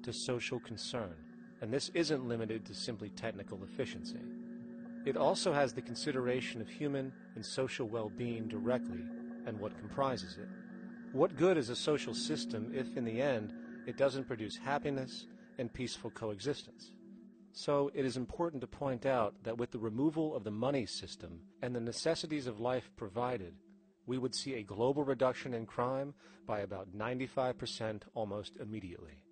to social concern, and this isn't limited to simply technical efficiency. It also has the consideration of human and social well-being directly and what comprises it. What good is a social system if, in the end, it doesn't produce happiness and peaceful coexistence? So it is important to point out that with the removal of the money system and the necessities of life provided, we would see a global reduction in crime by about 95% almost immediately,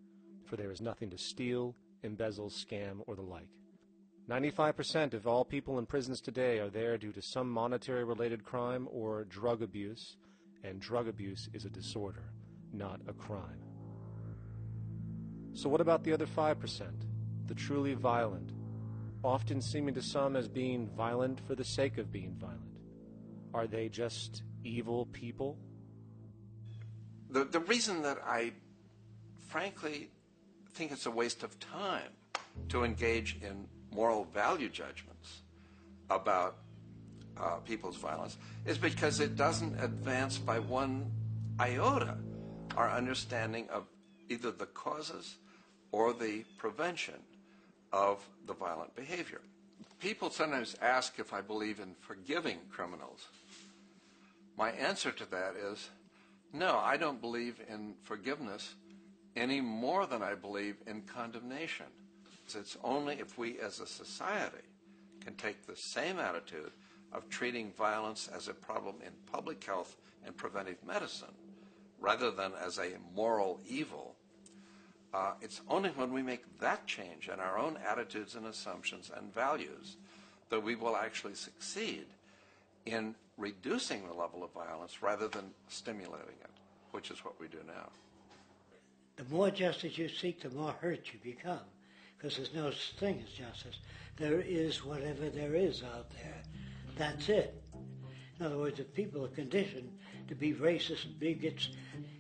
for there is nothing to steal, embezzle, scam, or the like. 95% of all people in prisons today are there due to some monetary-related crime or drug abuse, and drug abuse is a disorder, not a crime. So what about the other 5%, the truly violent, often seeming to some as being violent for the sake of being violent? Are they just evil people? The reason that I frankly think it's a waste of time to engage in moral value judgments about people's violence is because it doesn't advance by one iota our understanding of either the causes or the prevention of the violent behavior. People sometimes ask if I believe in forgiving criminals. My answer to that is no, I don't believe in forgiveness any more than I believe in condemnation. It's only if we as a society can take the same attitude of treating violence as a problem in public health and preventive medicine rather than as a moral evil. It's only when we make that change in our own attitudes and assumptions and values that we will actually succeed in reducing the level of violence rather than stimulating it, which is what we do now. The more justice you seek, the more hurt you become, because there's no such thing as justice. There is whatever there is out there. That's it. In other words, if people are conditioned to be racist and bigots,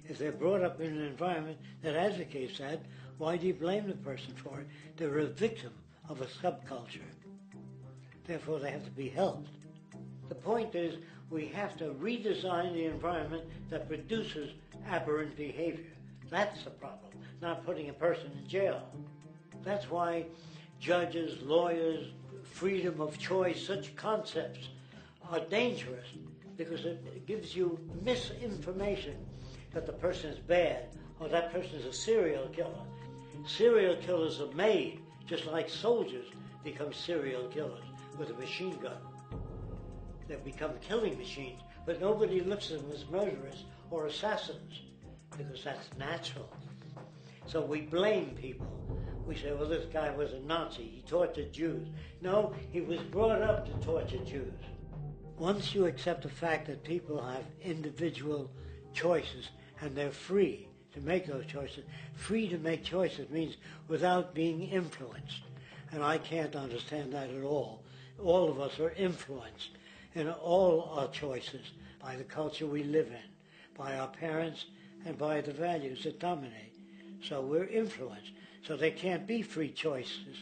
if they're brought up in an environment that advocates that, why do you blame the person for it? They're a victim of a subculture. Therefore, they have to be helped. The point is, we have to redesign the environment that produces aberrant behavior. That's the problem, not putting a person in jail. That's why judges, lawyers, freedom of choice, such concepts are dangerous, because it gives you misinformation that the person is bad or that person is a serial killer. Serial killers are made, just like soldiers become serial killers with a machine gun. They become killing machines, but nobody looks at them as murderers or assassins, because that's natural. So we blame people. We say, well, this guy was a Nazi, he tortured Jews. No, he was brought up to torture Jews. Once you accept the fact that people have individual choices and they're free to make those choices, free to make choices means without being influenced. And I can't understand that at all. All of us are influenced in all our choices by the culture we live in, by our parents, and by the values that dominate. So we're influenced. So there can't be free choices.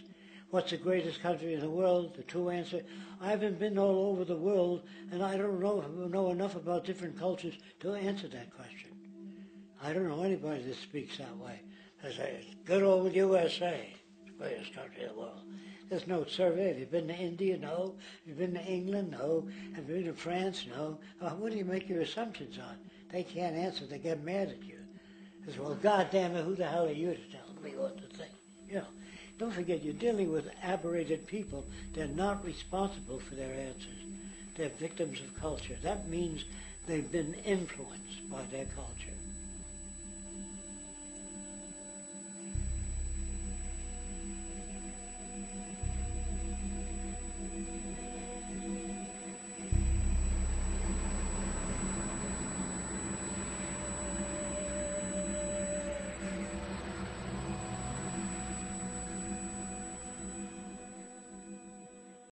What's the greatest country in the world? The true answer, I haven't been all over the world, and I don't know enough about different cultures to answer that question. I don't know anybody that speaks that way. They say, it's good old USA, the greatest country in the world. There's no survey. Have you been to India? No. Have you been to England? No. Have you been to France? No. What do you make your assumptions on? They can't answer. They get mad at you. They say, well, goddamn it, who the hell are you to tell me what to think? You know, don't forget, you're dealing with aberrated people. They're not responsible for their answers. They're victims of culture. That means they've been influenced by their culture.